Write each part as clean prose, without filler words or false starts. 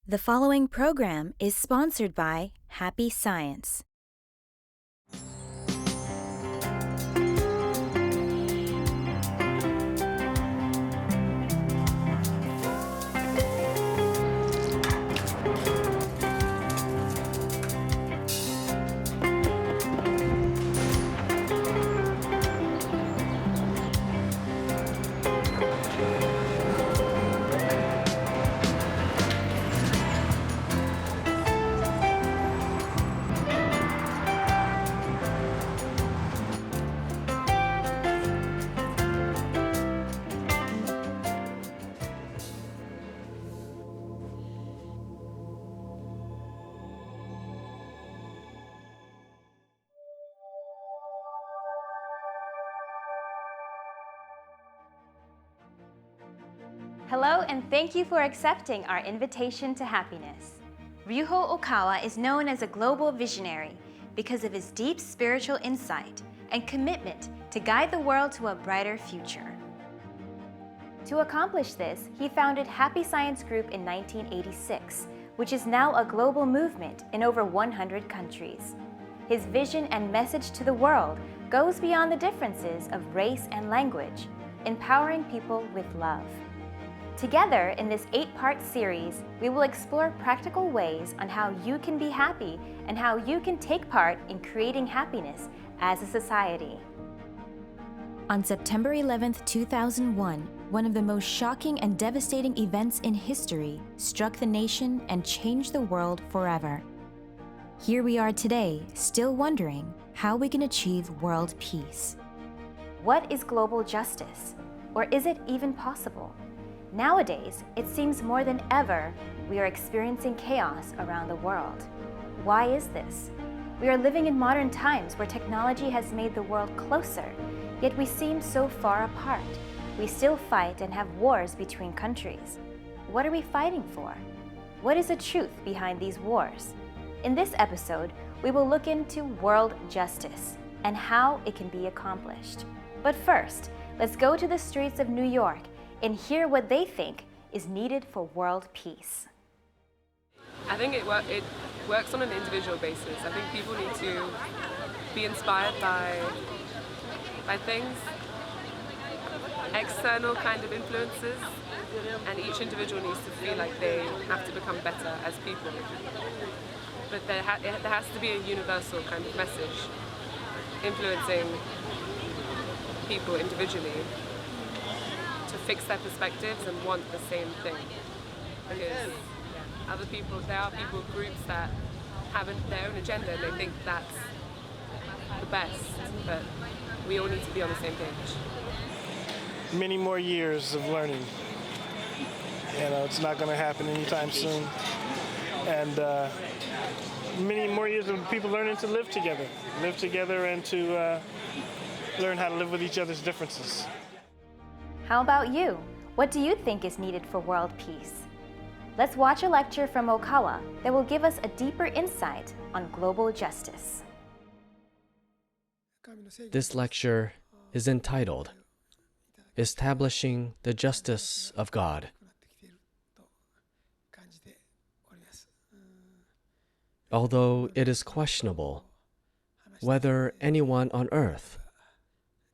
The following program is sponsored by Happy Science. Hello, and thank you for accepting our invitation to happiness. Ryuho Okawa is known as a global visionary because of his deep spiritual insight and commitment to guide the world to a brighter future. To accomplish this, he founded Happy Science Group in 1986, which is now a global movement in over 100 countries. His vision and message to the world goes beyond the differences of race and language, empowering people with love. Together, in this 8-part series, we will explore practical ways on how you can be happy and how you can take part in creating happiness as a society. On September 11, 2001, one of the most shocking and devastating events in history struck the nation and changed the world forever. Here we are today, still wondering how we can achieve world peace. What is global justice? Or is it even possible? Nowadays, it seems more than ever we are experiencing chaos around the world. Why is this? We are living in modern times where technology has made the world closer, yet we seem so far apart. We still fight and have wars between countries. What are we fighting for? What is the truth behind these wars? In this episode, we will look into world justice and how it can be accomplished. But first, let's go to the streets of New York and hear what they think is needed for world peace. I think it works on an individual basis. I think people need to be inspired by things, external kind of influences, and each individual needs to feel like they have to become better as people. But there has to be a universal kind of message influencing people individually to fix their perspectives and want the same thing. Because there are people, groups that have their own agenda and they think that's the best, but we all need to be on the same page. Many more years of learning. It's not going to happen anytime soon. And many more years of people learning to live together and to learn how to live with each other's differences. How about you? What do you think is needed for world peace? Let's watch a lecture from Okawa that will give us a deeper insight on global justice. This lecture is entitled Establishing the Justice of God. Although it is questionable whether anyone on earth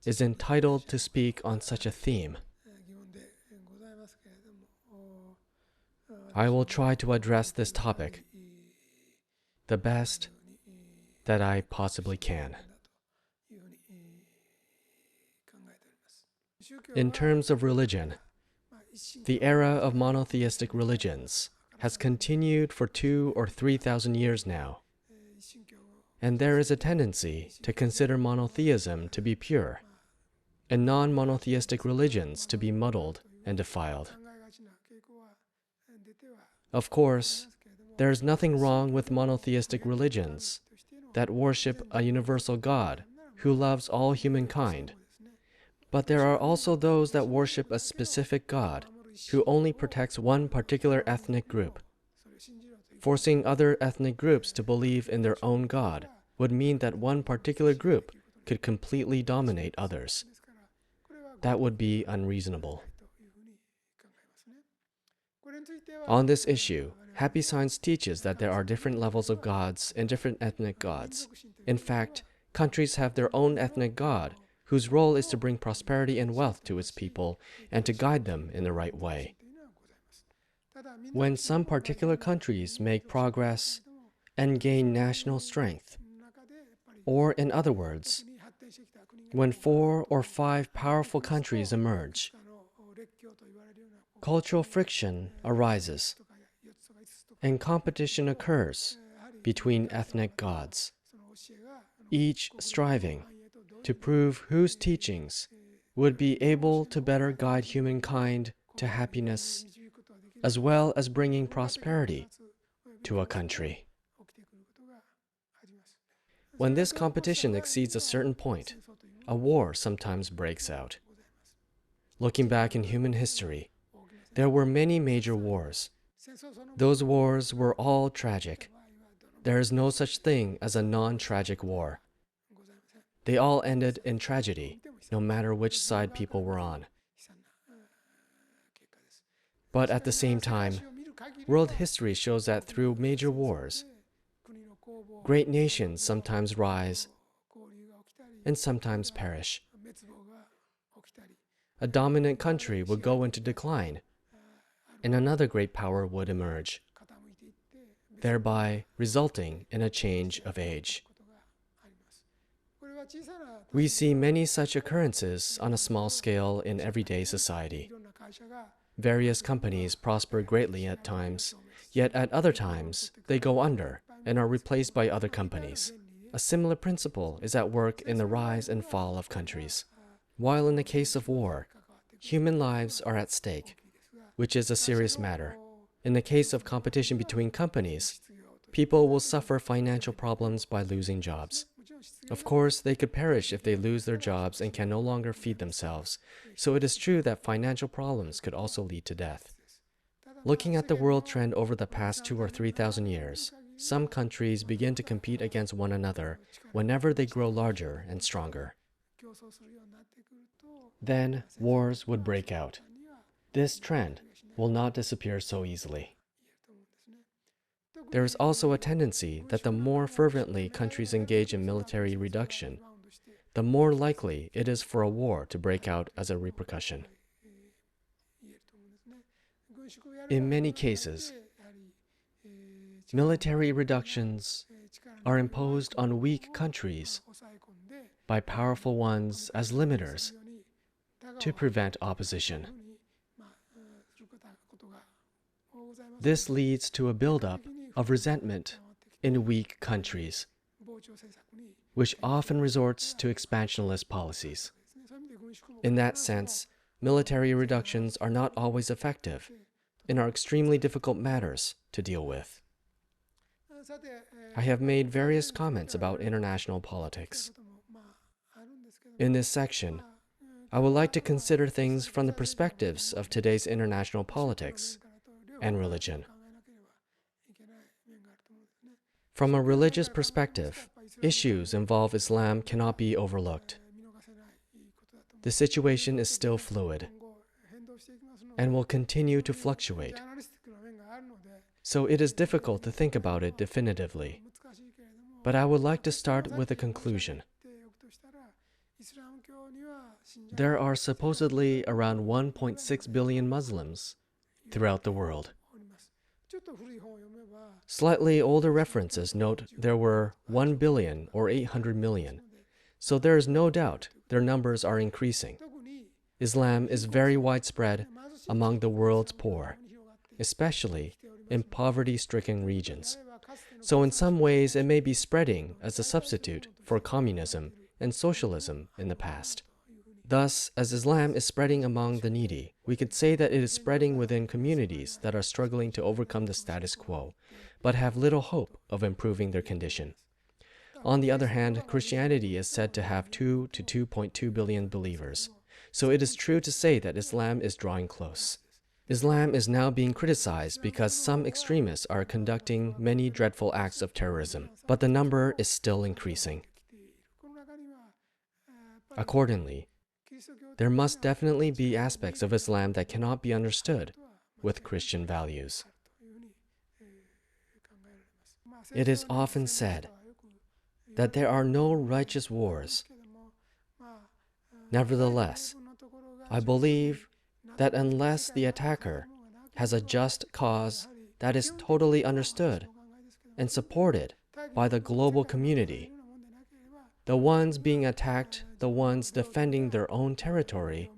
is entitled to speak on such a theme, I will try to address this topic the best that I possibly can. In terms of religion, the era of monotheistic religions has continued for 2,000 or 3,000 years now, and there is a tendency to consider monotheism to be pure and non-monotheistic religions to be muddled and defiled. Of course, there is nothing wrong with monotheistic religions that worship a universal God who loves all humankind, but there are also those that worship a specific God who only protects one particular ethnic group. Forcing other ethnic groups to believe in their own God would mean that one particular group could completely dominate others. That would be unreasonable. On this issue, Happy Science teaches that there are different levels of gods and different ethnic gods. In fact, countries have their own ethnic god, whose role is to bring prosperity and wealth to its people and to guide them in the right way. When some particular countries make progress and gain national strength, or in other words, when 4 or 5 powerful countries emerge, cultural friction arises, and competition occurs between ethnic gods, each striving to prove whose teachings would be able to better guide humankind to happiness, as well as bringing prosperity to a country. When this competition exceeds a certain point, a war sometimes breaks out. Looking back in human history, there were many major wars. Those wars were all tragic. There is no such thing as a non-tragic war. They all ended in tragedy, no matter which side people were on. But at the same time, world history shows that through major wars, great nations sometimes rise and sometimes perish. A dominant country would go into decline, and another great power would emerge, thereby resulting in a change of age. We see many such occurrences on a small scale in everyday society. Various companies prosper greatly at times, yet at other times they go under and are replaced by other companies. A similar principle is at work in the rise and fall of countries. While in the case of war, human lives are at stake, which is a serious matter. In the case of competition between companies, people will suffer financial problems by losing jobs. Of course, they could perish if they lose their jobs and can no longer feed themselves, so it is true that financial problems could also lead to death. Looking at the world trend over the past 2,000 or 3,000 years, some countries begin to compete against one another whenever they grow larger and stronger. Then wars would break out. This trend will not disappear so easily. There is also a tendency that the more fervently countries engage in military reduction, the more likely it is for a war to break out as a repercussion. In many cases, military reductions are imposed on weak countries by powerful ones as limiters to prevent opposition. This leads to a buildup of resentment in weak countries, which often resorts to expansionist policies. In that sense, military reductions are not always effective and are extremely difficult matters to deal with. I have made various comments about international politics. In this section, I would like to consider things from the perspectives of today's international politics and religion. From a religious perspective, issues involving Islam cannot be overlooked. The situation is still fluid and will continue to fluctuate, so it is difficult to think about it definitively. But I would like to start with a conclusion. There are supposedly around 1.6 billion Muslims throughout the world. Slightly older references note there were 1 billion or 800 million, so there is no doubt their numbers are increasing. Islam is very widespread among the world's poor, especially in poverty-stricken regions. So in some ways it may be spreading as a substitute for communism and socialism in the past. Thus, as Islam is spreading among the needy, we could say that it is spreading within communities that are struggling to overcome the status quo, but have little hope of improving their condition. On the other hand, Christianity is said to have 2 to 2.2 billion believers, so it is true to say that Islam is drawing close. Islam is now being criticized because some extremists are conducting many dreadful acts of terrorism, but the number is still increasing. Accordingly, there must definitely be aspects of Islam that cannot be understood with Christian values. It is often said that there are no righteous wars. Nevertheless, I believe that unless the attacker has a just cause that is totally understood and supported by the global community, the ones being attacked, the ones defending their own territory,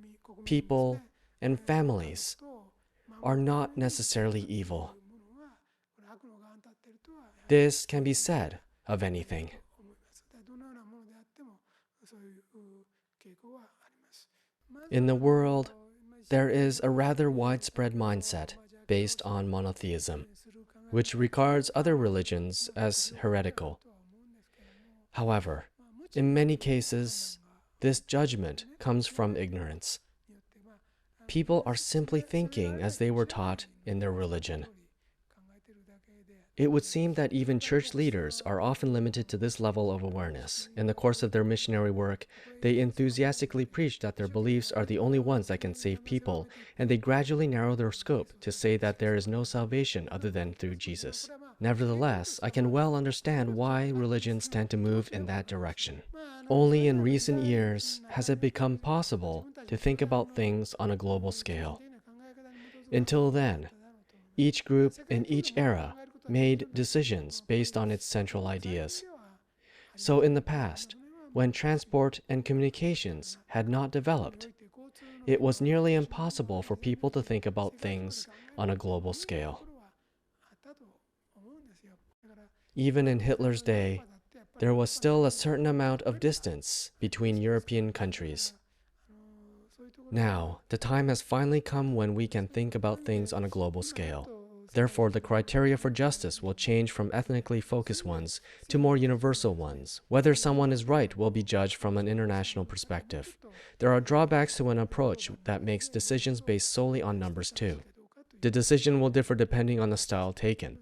people, and families, are not necessarily evil. This can be said of anything. In the world, there is a rather widespread mindset based on monotheism, which regards other religions as heretical. However, in many cases, this judgment comes from ignorance. People are simply thinking as they were taught in their religion. It would seem that even church leaders are often limited to this level of awareness. In the course of their missionary work, they enthusiastically preach that their beliefs are the only ones that can save people, and they gradually narrow their scope to say that there is no salvation other than through Jesus. Nevertheless, I can well understand why religions tend to move in that direction. Only in recent years has it become possible to think about things on a global scale. Until then, each group in each era made decisions based on its central ideas. So in the past, when transport and communications had not developed, it was nearly impossible for people to think about things on a global scale. Even in Hitler's day, there was still a certain amount of distance between European countries. Now, the time has finally come when we can think about things on a global scale. Therefore, the criteria for justice will change from ethnically focused ones to more universal ones. Whether someone is right will be judged from an international perspective. There are drawbacks to an approach that makes decisions based solely on numbers too. The decision will differ depending on the style taken.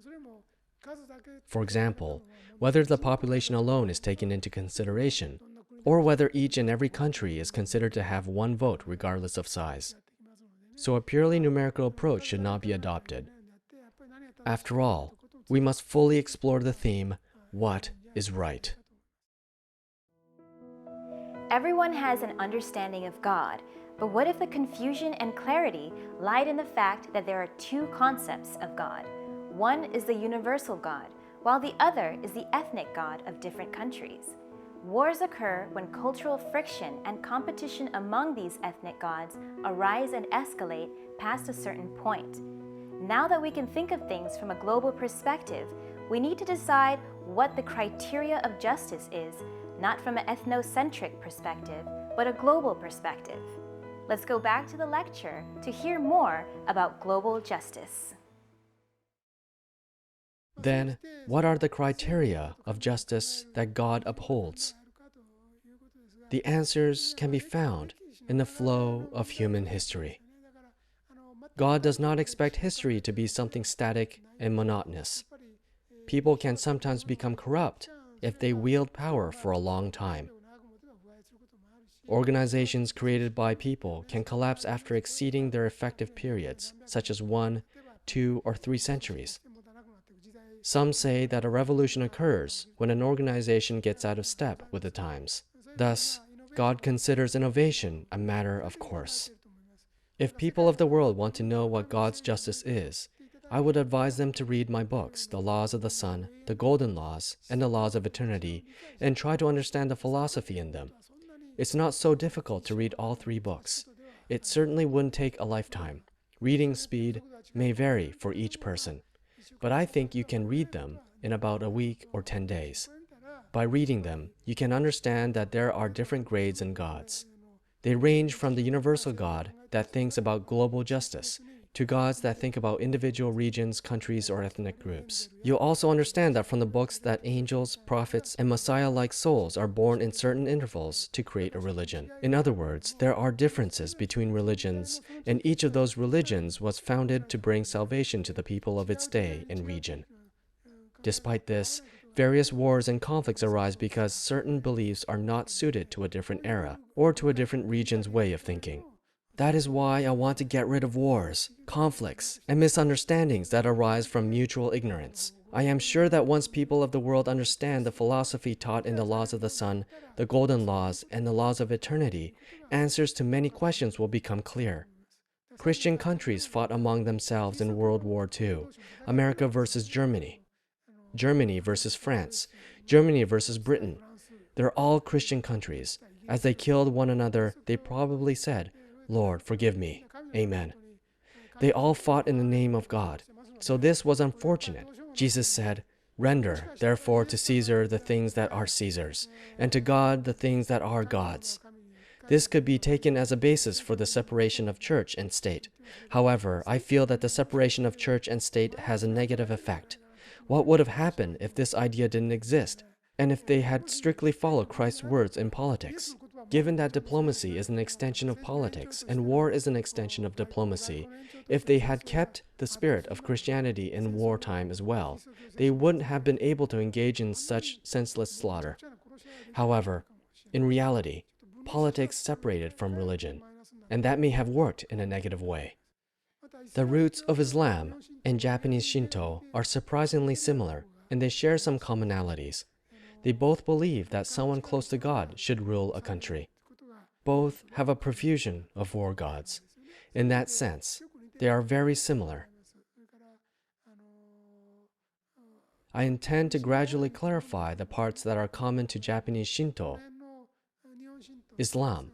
For example, whether the population alone is taken into consideration, or whether each and every country is considered to have one vote regardless of size. So a purely numerical approach should not be adopted. After all, we must fully explore the theme, what is right? Everyone has an understanding of God, but what if the confusion and clarity lied in the fact that there are two concepts of God? One is the universal God, while the other is the ethnic God of different countries. Wars occur when cultural friction and competition among these ethnic gods arise and escalate past a certain point. Now that we can think of things from a global perspective, we need to decide what the criteria of justice is, not from an ethnocentric perspective, but a global perspective. Let's go back to the lecture to hear more about global justice. Then, what are the criteria of justice that God upholds? The answers can be found in the flow of human history. God does not expect history to be something static and monotonous. People can sometimes become corrupt if they wield power for a long time. Organizations created by people can collapse after exceeding their effective periods, such as 1, 2, or 3 centuries. Some say that a revolution occurs when an organization gets out of step with the times. Thus, God considers innovation a matter of course. If people of the world want to know what God's justice is, I would advise them to read my books, The Laws of the Sun, The Golden Laws, and The Laws of Eternity, and try to understand the philosophy in them. It's not so difficult to read all 3 books. It certainly wouldn't take a lifetime. Reading speed may vary for each person, but I think you can read them in about a week or 10 days. By reading them, you can understand that there are different grades in gods. They range from the universal God that thinks about global justice to gods that think about individual regions, countries, or ethnic groups. You'll also understand that from the books that angels, prophets, and Messiah-like souls are born in certain intervals to create a religion. In other words, there are differences between religions, and each of those religions was founded to bring salvation to the people of its day and region. Despite this, various wars and conflicts arise because certain beliefs are not suited to a different era or to a different region's way of thinking. That is why I want to get rid of wars, conflicts, and misunderstandings that arise from mutual ignorance. I am sure that once people of the world understand the philosophy taught in the laws of the sun, the golden laws, and the laws of eternity, answers to many questions will become clear. Christian countries fought among themselves in World War II, America versus Germany, Germany versus France, Germany versus Britain. They're all Christian countries. As they killed one another, they probably said, "Lord, forgive me. Amen." They all fought in the name of God. So this was unfortunate. Jesus said, "Render, therefore, to Caesar the things that are Caesar's, and to God the things that are God's." This could be taken as a basis for the separation of church and state. However, I feel that the separation of church and state has a negative effect. What would have happened if this idea didn't exist, and if they had strictly followed Christ's words in politics? Given that diplomacy is an extension of politics and war is an extension of diplomacy, if they had kept the spirit of Christianity in wartime as well, they wouldn't have been able to engage in such senseless slaughter. However, in reality, politics separated from religion, and that may have worked in a negative way. The roots of Islam and Japanese Shinto are surprisingly similar, and they share some commonalities. They both believe that someone close to God should rule a country. Both have a profusion of war gods. In that sense, they are very similar. I intend to gradually clarify the parts that are common to Japanese Shinto, Islam,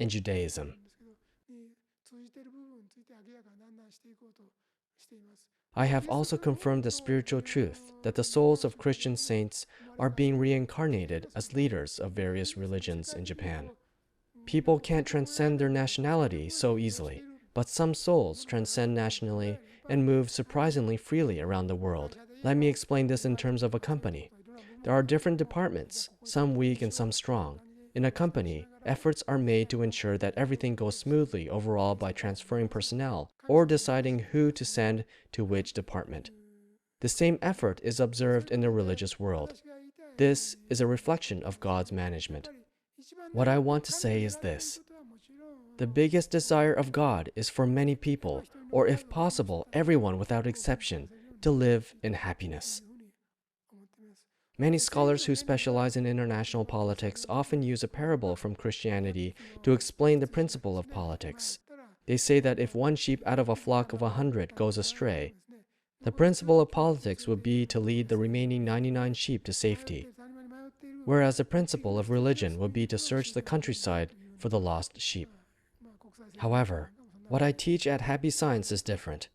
and Judaism. I have also confirmed the spiritual truth that the souls of Christian saints are being reincarnated as leaders of various religions in Japan. People can't transcend their nationality so easily, but some souls transcend nationally and move surprisingly freely around the world. Let me explain this in terms of a company. There are different departments, some weak and some strong. In a company, efforts are made to ensure that everything goes smoothly overall by transferring personnel or deciding who to send to which department. The same effort is observed in the religious world. This is a reflection of God's management. What I want to say is this. The biggest desire of God is for many people, or if possible, everyone without exception, to live in happiness. Many scholars who specialize in international politics often use a parable from Christianity to explain the principle of politics. They say that if one sheep out of a flock of 100 goes astray, the principle of politics would be to lead the remaining 99 sheep to safety, whereas the principle of religion would be to search the countryside for the lost sheep. However, what I teach at Happy Science is different.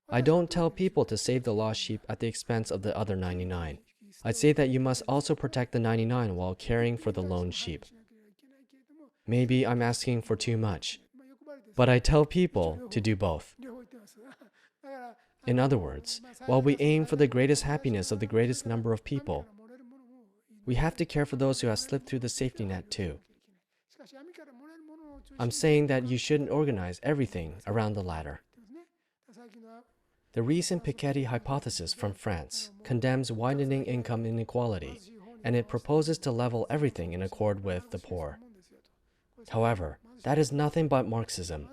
I don't tell people to save the lost sheep at the expense of the other 99. I say that you must also protect the 99 while caring for the lone sheep. Maybe I'm asking for too much, but I tell people to do both. In other words, while we aim for the greatest happiness of the greatest number of people, we have to care for those who have slipped through the safety net too. I'm saying that you shouldn't organize everything around the ladder. The recent Piketty hypothesis from France condemns widening income inequality, and it proposes to level everything in accord with the poor. However, that is nothing but Marxism.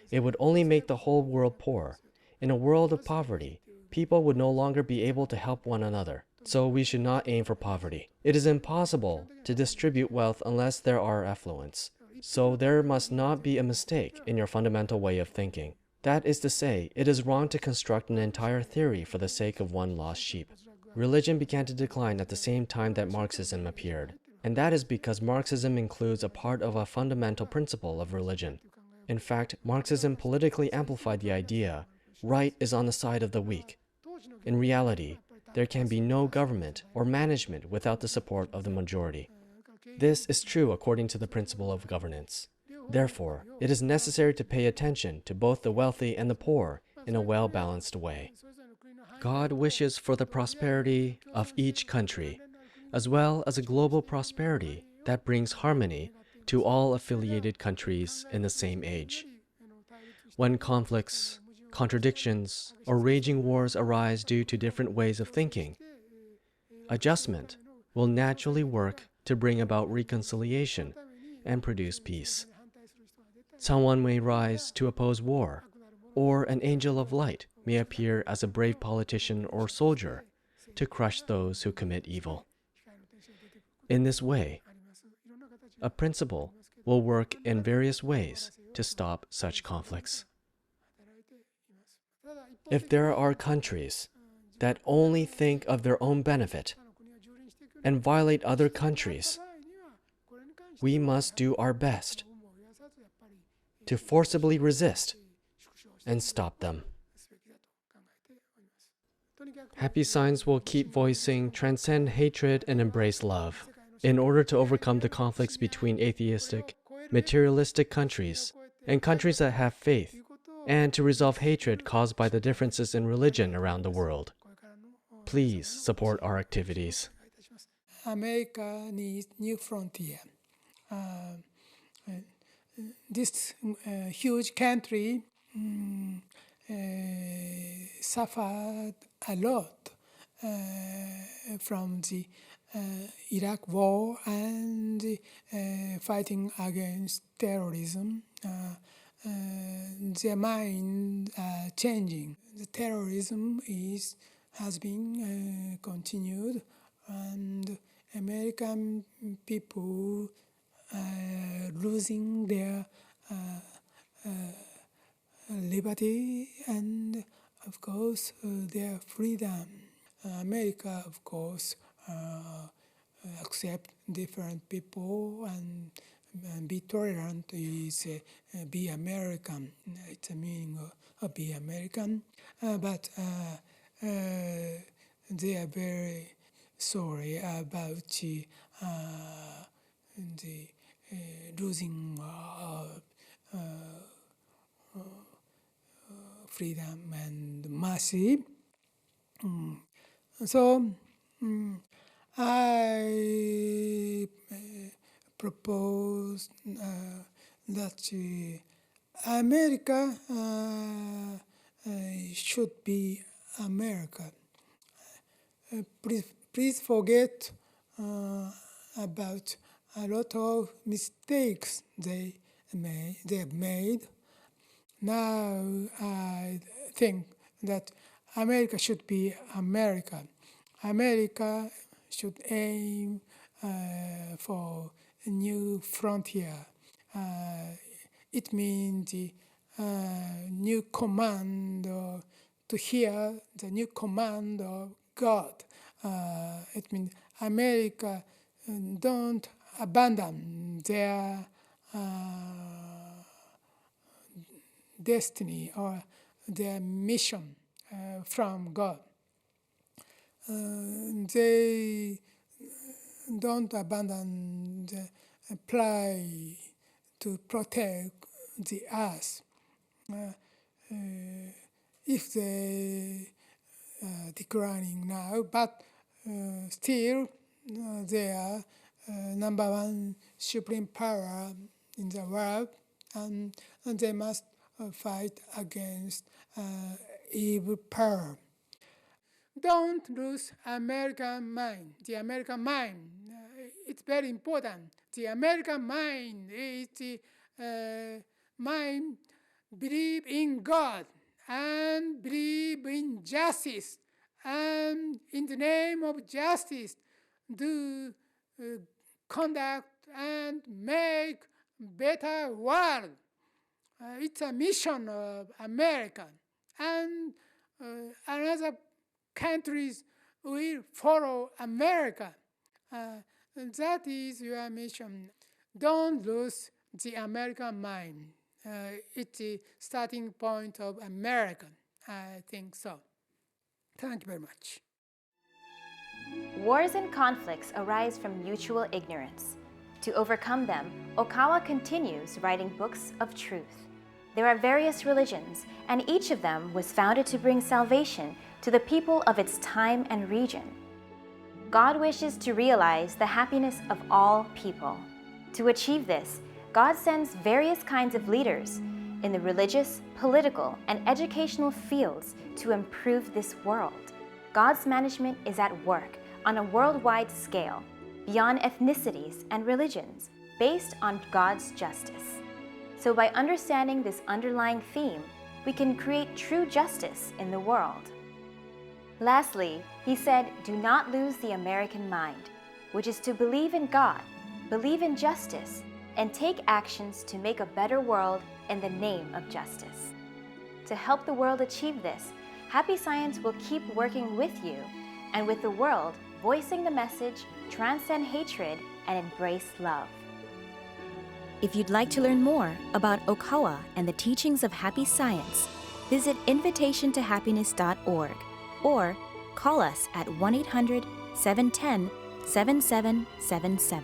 It would only make the whole world poor. In a world of poverty, people would no longer be able to help one another. So we should not aim for poverty. It is impossible to distribute wealth unless there are affluents. So there must not be a mistake in your fundamental way of thinking. That is to say, it is wrong to construct an entire theory for the sake of one lost sheep. Religion began to decline at the same time that Marxism appeared, and that is because Marxism includes a part of a fundamental principle of religion. In fact, Marxism politically amplified the idea, right is on the side of the weak. In reality, there can be no government or management without the support of the majority. This is true according to the principle of governance. Therefore, it is necessary to pay attention to both the wealthy and the poor in a well-balanced way. God wishes for the prosperity of each country, as well as a global prosperity that brings harmony to all affiliated countries in the same age. When conflicts, contradictions, or raging wars arise due to different ways of thinking, adjustment will naturally work to bring about reconciliation and produce peace. Someone may rise to oppose war, or an angel of light may appear as a brave politician or soldier to crush those who commit evil. In this way, a principle will work in various ways to stop such conflicts. If there are countries that only think of their own benefit and violate other countries, we must do our best to forcibly resist and stop them. Happy Signs will keep voicing transcend hatred and embrace love in order to overcome the conflicts between atheistic, materialistic countries and countries that have faith, and to resolve hatred caused by the differences in religion around the world. Please support our activities. America needs new frontier. This huge country suffered a lot from the Iraq war and fighting against terrorism. Their minds are changing. The terrorism has been continued, and American people are losing their liberty and, of course, their freedom. America, of course, accept different people and be tolerant is be American. It's a meaning of be American, but they are very sorry about the losing freedom and mercy. So I propose that America should be America. Please forget about a lot of mistakes they have made. Now I think that America should be America. America should aim for a new frontier. It means the new command to hear the new command of God. It means America don't abandon their destiny or their mission from God. They don't abandon the apply to protect the earth. If they are declining now, but still they are number one supreme power in the world, and they must fight against evil power. Don't lose American mind. The American mind, it's very important. The American mind is the mind believe in God and believe in justice, and in the name of justice do conduct and make better world. It's a mission of America, and another countries will follow America. That is your mission. Don't lose the American mind. It's the starting point of America. I think so. Thank you very much. Wars and conflicts arise from mutual ignorance. To overcome them, Okawa continues writing books of truth. There are various religions, and each of them was founded to bring salvation to the people of its time and region. God wishes to realize the happiness of all people. To achieve this, God sends various kinds of leaders in the religious, political, and educational fields to improve this world. God's management is at work on a worldwide scale, beyond ethnicities and religions, based on God's justice. So by understanding this underlying theme, we can create true justice in the world. Lastly, he said, do not lose the American mind, which is to believe in God, believe in justice, and take actions to make a better world in the name of justice. To help the world achieve this, Happy Science will keep working with you and with the world, voicing the message, transcend hatred, and embrace love. If you'd like to learn more about Okawa and the teachings of Happy Science, visit invitationtohappiness.org or call us at 1-800-710-7777.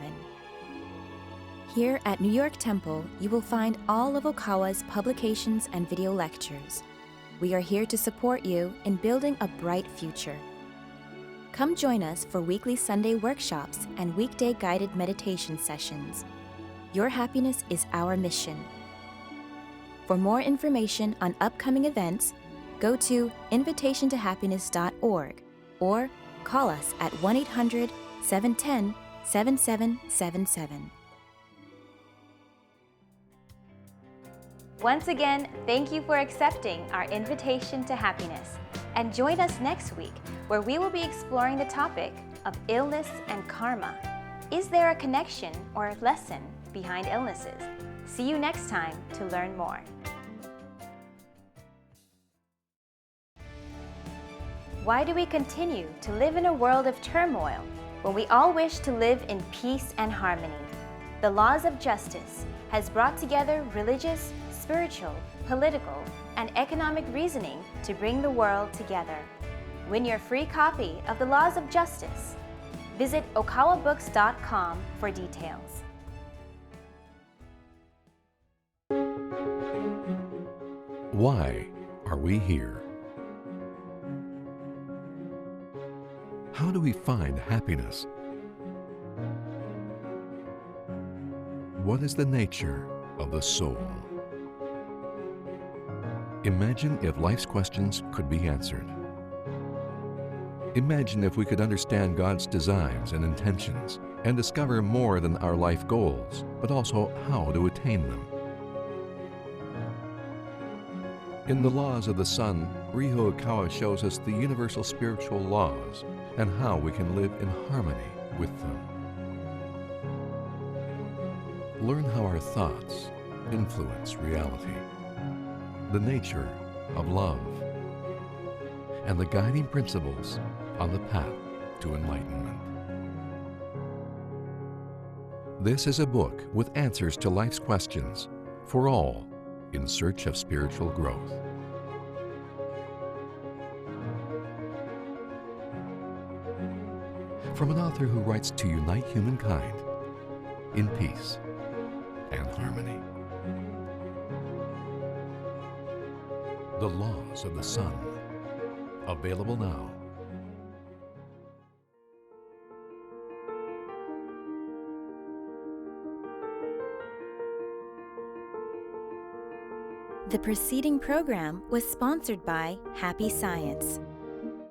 Here at New York Temple, you will find all of Okawa's publications and video lectures. We are here to support you in building a bright future. Come join us for weekly Sunday workshops and weekday guided meditation sessions. Your happiness is our mission. For more information on upcoming events, go to invitationtohappiness.org or call us at 1-800-710-7777. Once again, thank you for accepting our invitation to happiness. And join us next week, where we will be exploring the topic of illness and karma. Is there a connection or a lesson behind illnesses? See you next time to learn more. Why do we continue to live in a world of turmoil when we all wish to live in peace and harmony? The laws of justice has brought together religious, spiritual, political, and economic reasoning to bring the world together. Win your free copy of the Laws of Justice. Visit okawabooks.com for details. Why are we here? How do we find happiness? What is the nature of the soul? Imagine if life's questions could be answered. Imagine if we could understand God's designs and intentions and discover more than our life goals, but also how to attain them. In the Laws of the Sun, Ryuho Okawa shows us the universal spiritual laws and how we can live in harmony with them. Learn how our thoughts influence reality, the nature of love, and the guiding principles on the path to enlightenment. This is a book with answers to life's questions for all in search of spiritual growth. From an author who writes to unite humankind in peace and harmony. The Laws of the Sun. Available now. The preceding program was sponsored by Happy Science.